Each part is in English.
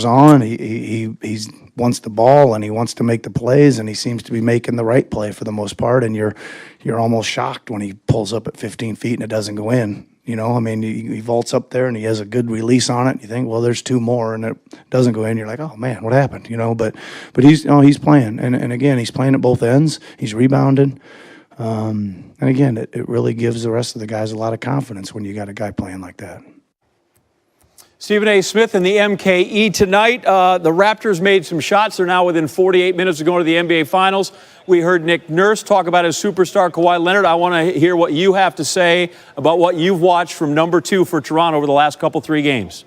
on. He wants the ball and he wants to make the plays, and he seems to be making the right play for the most part. And you're almost shocked when he pulls up at 15 feet and it doesn't go in. You know, I mean, he vaults up there and he has a good release on it. You think, well, there's two more, and it doesn't go in. You're like, oh man, what happened? You know, but he's he's playing, and again, he's playing at both ends. He's rebounding, and again, it really gives the rest of the guys a lot of confidence when you got a guy playing like that. Stephen A. Smith in the MKE tonight. The Raptors made some shots. They're now within 48 minutes of going to the NBA Finals. We heard Nick Nurse talk about his superstar, Kawhi Leonard. I want to hear what you have to say about what you've watched from number 2 for Toronto over the last three games.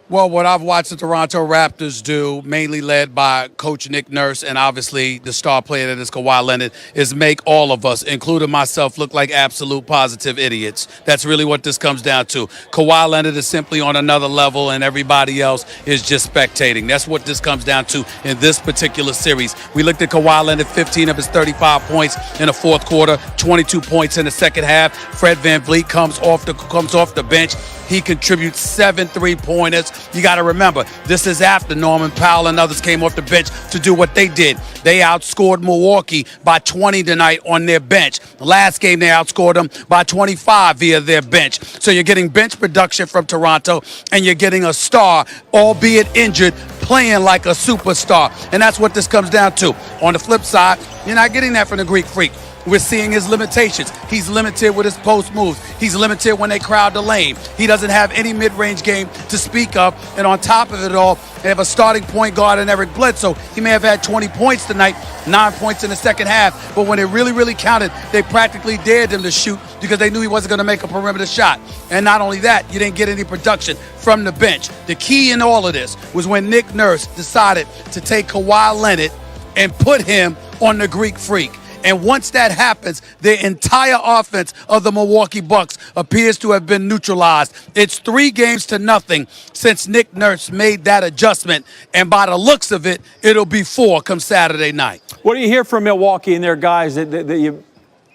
Well, what I've watched the Toronto Raptors do, mainly led by Coach Nick Nurse and obviously the star player that is Kawhi Leonard, is make all of us, including myself, look like absolute positive idiots. That's really what this comes down to. Kawhi Leonard is simply on another level and everybody else is just spectating. That's what this comes down to in this particular series. We looked at Kawhi Leonard, 15 of his 35 points in the fourth quarter, 22 points in the second half. Fred VanVleet comes off the bench. He contributes 7 3-pointers. You got to remember, this is after Norman Powell and others came off the bench to do what they did. They outscored Milwaukee by 20 tonight on their bench. The last game, they outscored them by 25 via their bench. So you're getting bench production from Toronto, and you're getting a star, albeit injured, playing like a superstar. And that's what this comes down to. On the flip side, you're not getting that from the Greek Freak. We're seeing his limitations. He's limited with his post moves. He's limited when they crowd the lane. He doesn't have any mid-range game to speak of. And on top of it all, they have a starting point guard in Eric Bledsoe. He may have had 20 points tonight, 9 points in the second half. But when it really, really counted, they practically dared him to shoot because they knew he wasn't going to make a perimeter shot. And not only that, you didn't get any production from the bench. The key in all of this was when Nick Nurse decided to take Kawhi Leonard and put him on the Greek Freak. And once that happens, the entire offense of the Milwaukee Bucks appears to have been neutralized. It's 3-0 since Nick Nurse made that adjustment. And by the looks of it, it'll be 4 come Saturday night. What do you hear from Milwaukee and their guys that you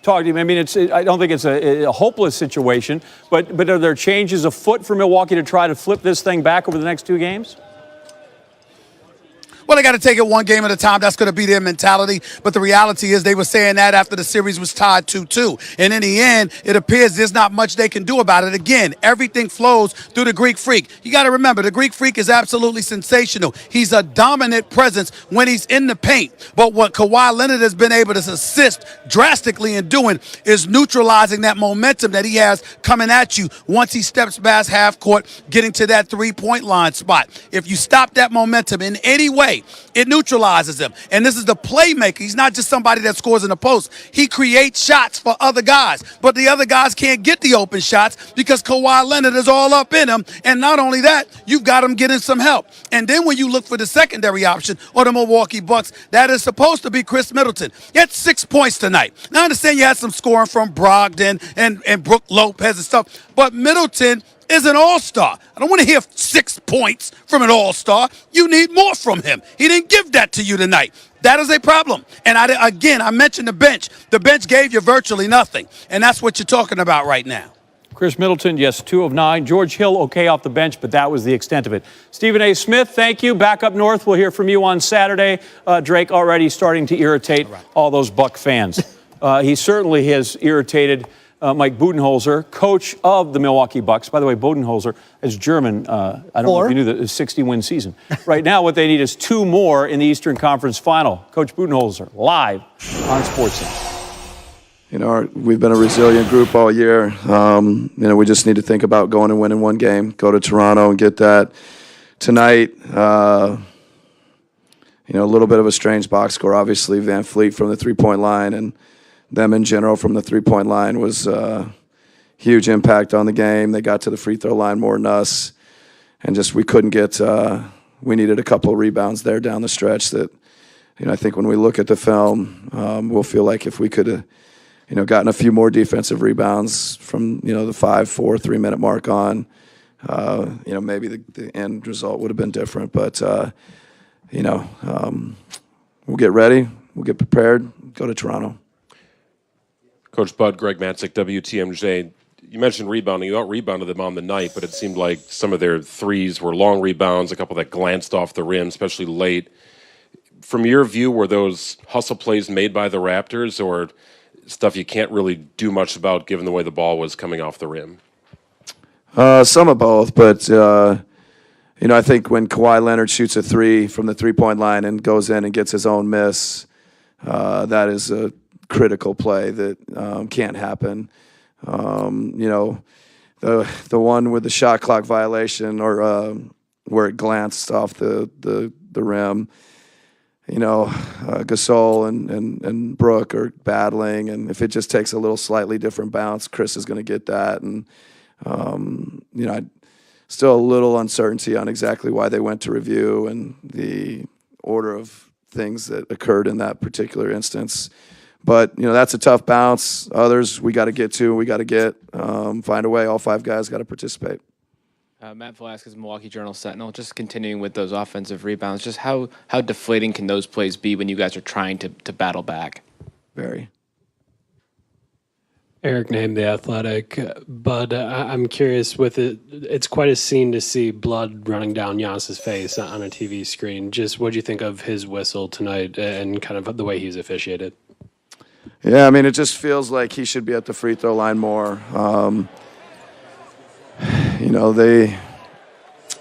talk to? I mean, I don't think it's a hopeless situation, but are there changes afoot for Milwaukee to try to flip this thing back over the next 2 games? Well, they got to take it one game at a time. That's going to be their mentality. But the reality is they were saying that after the series was tied 2-2. And in the end, it appears there's not much they can do about it. Again, everything flows through the Greek Freak. You got to remember, the Greek Freak is absolutely sensational. He's a dominant presence when he's in the paint. But what Kawhi Leonard has been able to assist drastically in doing is neutralizing that momentum that he has coming at you once he steps past half court, getting to that 3-point line spot. If you stop that momentum in any way, it neutralizes him. And this is the playmaker. He's not just somebody that scores in the post. He creates shots for other guys. But the other guys can't get the open shots because Kawhi Leonard is all up in him. And not only that, you've got him getting some help. And then when you look for the secondary option or the Milwaukee Bucks, that is supposed to be Chris Middleton. He had 6 points tonight. Now, I understand you had some scoring from Brogdon and Brook Lopez and stuff. But Middleton is an all-star. I don't want to hear 6 points from an all-star. You need more from him. He didn't give that to you tonight. That is a problem. And I mentioned the bench. The bench gave you virtually nothing. And that's what you're talking about right now. Chris Middleton, yes, 2 of 9. George Hill, okay off the bench, but that was the extent of it. Stephen A. Smith, thank you. Back up north, we'll hear from you on Saturday. Drake already starting to irritate all those Buck fans. He certainly has irritated Mike Budenholzer, coach of the Milwaukee Bucks. By the way, Budenholzer is German. I don't know if you knew that, a 60-win season. Right now, what they need is 2 more in the Eastern Conference Final. Coach Budenholzer, live on SportsCenter. You know, we've been a resilient group all year. You know, we just need to think about going and winning one game, go to Toronto and get that tonight. You know, a little bit of a strange box score. Obviously, VanVleet from the three-point line and them in general from the three-point line was huge impact on the game. They got to the free throw line more than us, and just we couldn't get. We needed a couple of rebounds there down the stretch. That, you know, I think when we look at the film, we'll feel like if we could have, you know, gotten a few more defensive rebounds from, you know, the 5, 4, 3-minute mark on, you know, maybe the end result would have been different. But you know, we'll get ready, we'll get prepared, go to Toronto. Coach Bud, Greg Matzik, WTMJ. you mentioned rebounding. You out-rebounded them on the night, but it seemed like some of their threes were long rebounds, a couple that glanced off the rim, especially late. From your view, were those hustle plays made by the Raptors or stuff you can't really do much about given the way the ball was coming off the rim? Some of both, but I think when Kawhi Leonard shoots a three from the three-point line and goes in and gets his own miss, that is a critical play that can't happen. The one with the shot clock violation or where it glanced off the rim. Gasol and Brooke are battling, and if it just takes a little slightly different bounce, Chris is going to get that. And still a little uncertainty on exactly why they went to review and the order of things that occurred in that particular instance. But that's a tough bounce. Others we got to get to. We got to get find a way. All five guys got to participate. Matt Velasquez, Milwaukee Journal Sentinel, just continuing with those offensive rebounds, just how deflating can those plays be when you guys are trying to battle back? Very. Eric named The Athletic, but I'm curious with it. It's quite a scene to see blood running down Giannis's face on a TV screen. Just what do you think of his whistle tonight and kind of the way he's officiated? Yeah, it just feels like he should be at the free throw line more.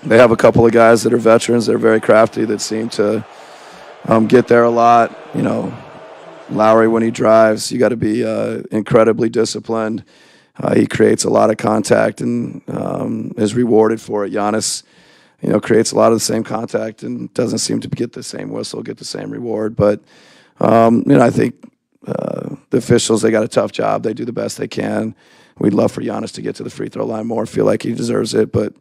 They have a couple of guys that are veterans. They're very crafty that seem to get there a lot. Lowry, when he drives, you got to be incredibly disciplined. He creates a lot of contact and is rewarded for it. Giannis, creates a lot of the same contact and doesn't seem to get the same whistle, get the same reward. But, I think the officials, they got a tough job. They do the best they can. We'd love for Giannis to get to the free throw line more, feel like he deserves it. But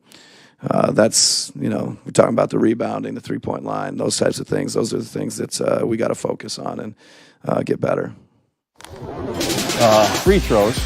that's, we're talking about the rebounding, the three-point line, those types of things. Those are the things that we got to focus on and get better. Free throws,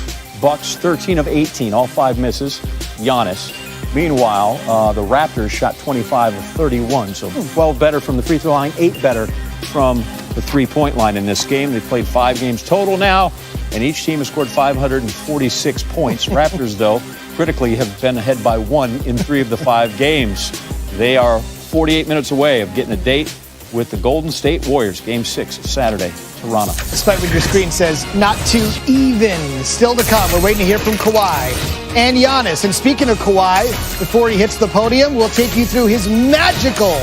Bucks 13 of 18, all 5 misses. Giannis. Meanwhile, the Raptors shot 25 of 31, so 12 better from the free throw line, 8 better from the three-point line in this game. They've played 5 games total now, and each team has scored 546 points. Raptors, though, critically have been ahead by 1 in 3 of the 5 games. They are 48 minutes away of getting a date with the Golden State Warriors. Game 6, Saturday, Toronto. Despite what your screen says, not too even. Still to come. We're waiting to hear from Kawhi and Giannis. And speaking of Kawhi, before he hits the podium, we'll take you through his magical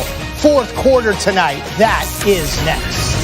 fourth quarter tonight. That is next.